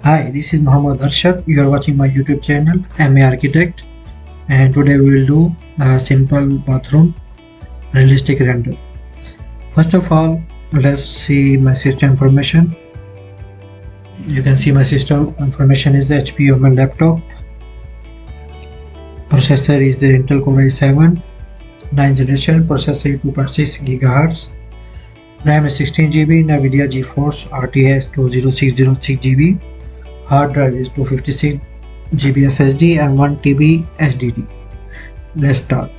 Hi, this is Muhammad Arshad. You are watching my YouTube channel, MA Architect, and today we will do a simple bathroom realistic render. First of all, let's see my system information. You can see my system information is HP on my laptop. Processor is the Intel Core i7 9th generation. Processor is 2.6 GHz. RAM is 16 GB. NVIDIA GeForce RTX 20606 GB. Hard drive is 256 GB SSD and 1 TB HDD. Let's start.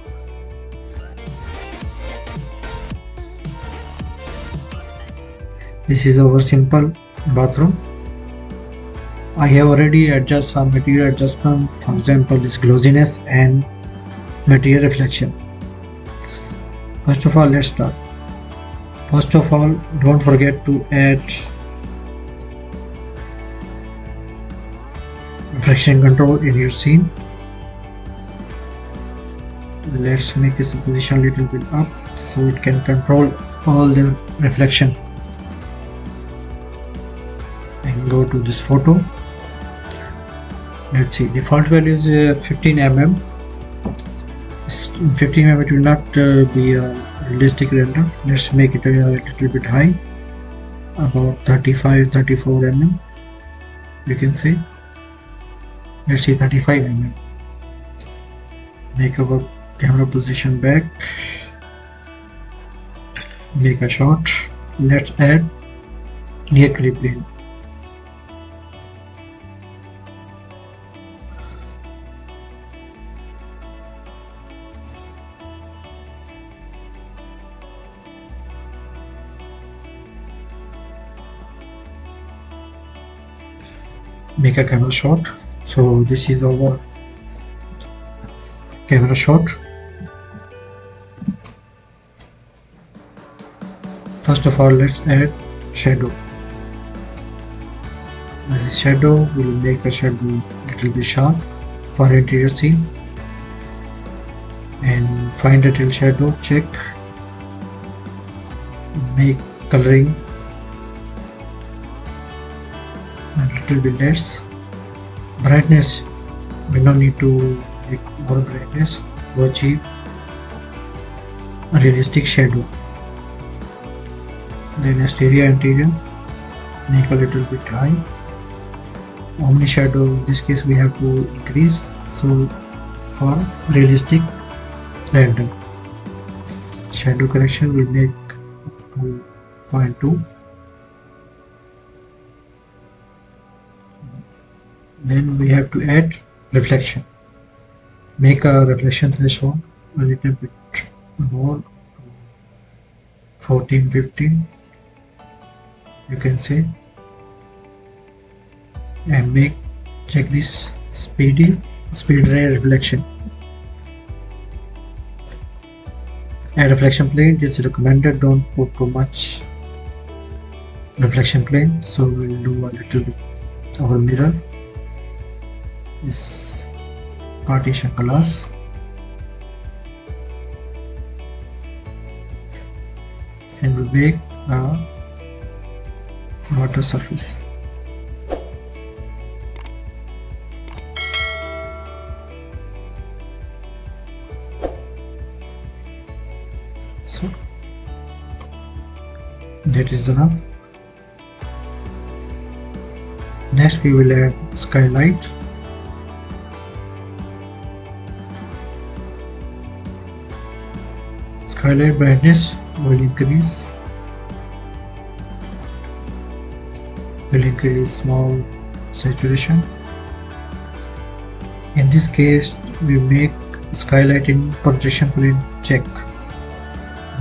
This is our simple bathroom. I have already adjusted some material adjustment, for example this glossiness and material reflection. First of all, let's start. First of all, don't forget to add reflection control in your scene. Let's make its position a little bit up so it can control all the reflection. And go to this photo. Let's see, default value is 15 mm. 15 mm it will not be a realistic render. Let's make it a little bit high, about 35-34 mm. You can see. Let's see 35 mm. Make our camera position back. Make a shot. Let's add near clip plane. Make a camera shot. So this is our camera shot. First of all, let's add shadow. This is shadow. We will make a shadow little bit sharp for interior scene. And find detail shadow, check. Make coloring a little bit less. Brightness, we don't need to make more brightness to achieve a realistic shadow. Then exterior interior, make a little bit high. Omni shadow, in this case we have to increase, so for realistic render. Shadow correction will make 0.2. Then we have to add reflection. Make a reflection threshold a little bit more, 14-15 you can say, and check this speed ray reflection. Add reflection plane. It is recommended, don't put too much reflection plane, so we'll do a little bit our mirror. This partition glass, and we make a water surface. So that is enough. Next we will add skylight. Skylight brightness will increase small saturation. In this case we make skylight in projection plane check.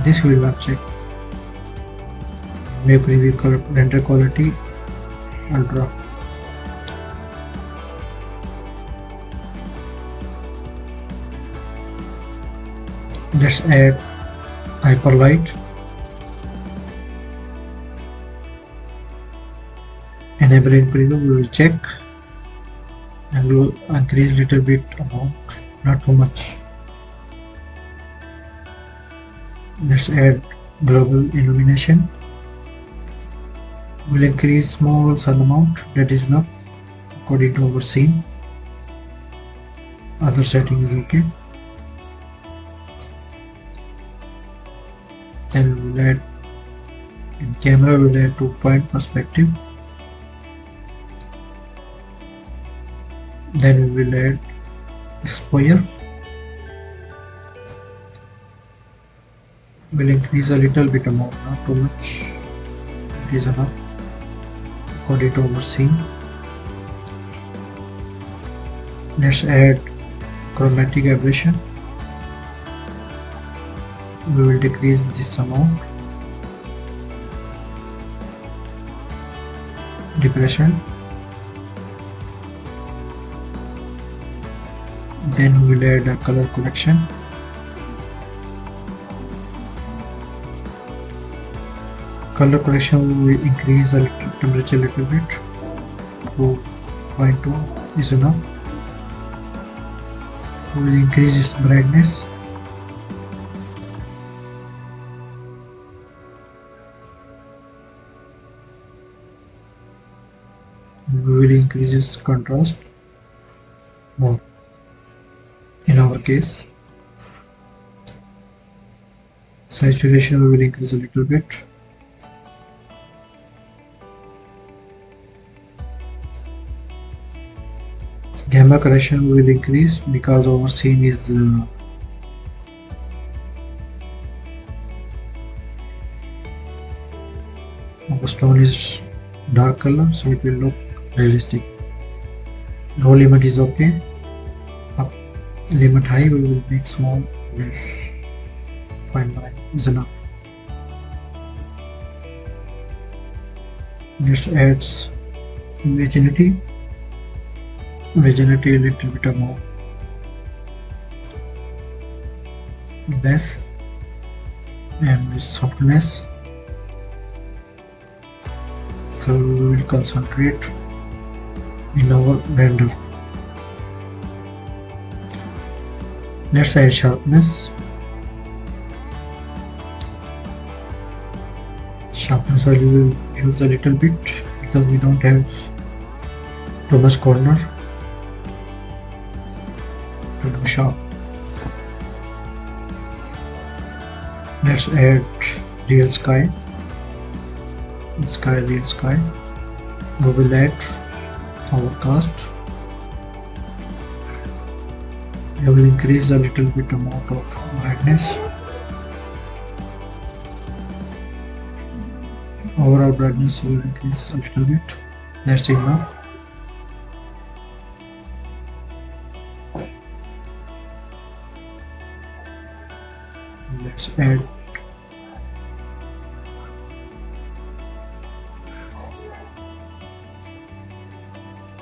This will not check. Make preview render quality ultra. Let's add hyperlight. Enable in preview, we will check, and we will increase little bit amount, not too much. Let's add global illumination. Will increase small sun amount, that is enough. according to our scene. Other setting is okay. Then we will add in camera, we will add 2-point perspective. Then we will add exposure. We'll increase a little bit amount, not too much. It is enough according to our scene. Let's add chromatic aberration. We will decrease this amount. Depression. Then we will add a color correction. Color correction will increase the temperature a little bit. 2.2 is enough. We will increase its brightness. We will increase its contrast more. In our case, saturation we will increase a little bit. Gamma correction will increase because our scene is our stone is dark color, so it will look realistic. Low limit is okay. Up limit high we will make small, less. 0.9 is enough. Let's add virginity. Virginity a little bit more. Less. And with softness. So we will concentrate in our render. Let's add sharpness. Sharpness value we will use a little bit because we don't have too much corner to do sharp. Let's add real sky. Real sky. We will add overcast. I will increase a little bit amount of brightness. Overall brightness will increase a little bit. That's enough. Let's add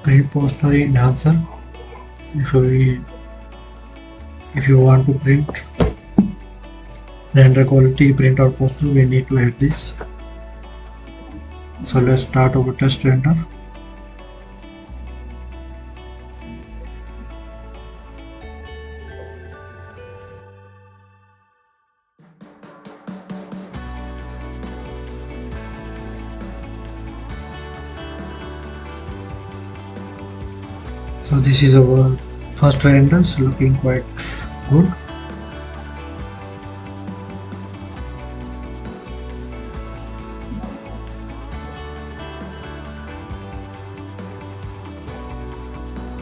pre-poster enhancer. If you want to print render quality print or poster, we need to add this. So let's start our test render. So this is our first render, it's looking quite good.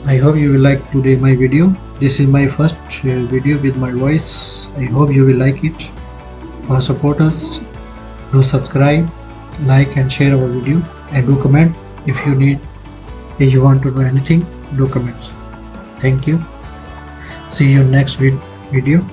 I hope you will like today my video. This is my first video with my voice. I hope you will like it. For support us, do subscribe, like and share our video, and do comment if you want to know anything. Do comment. Thank you. See you next video.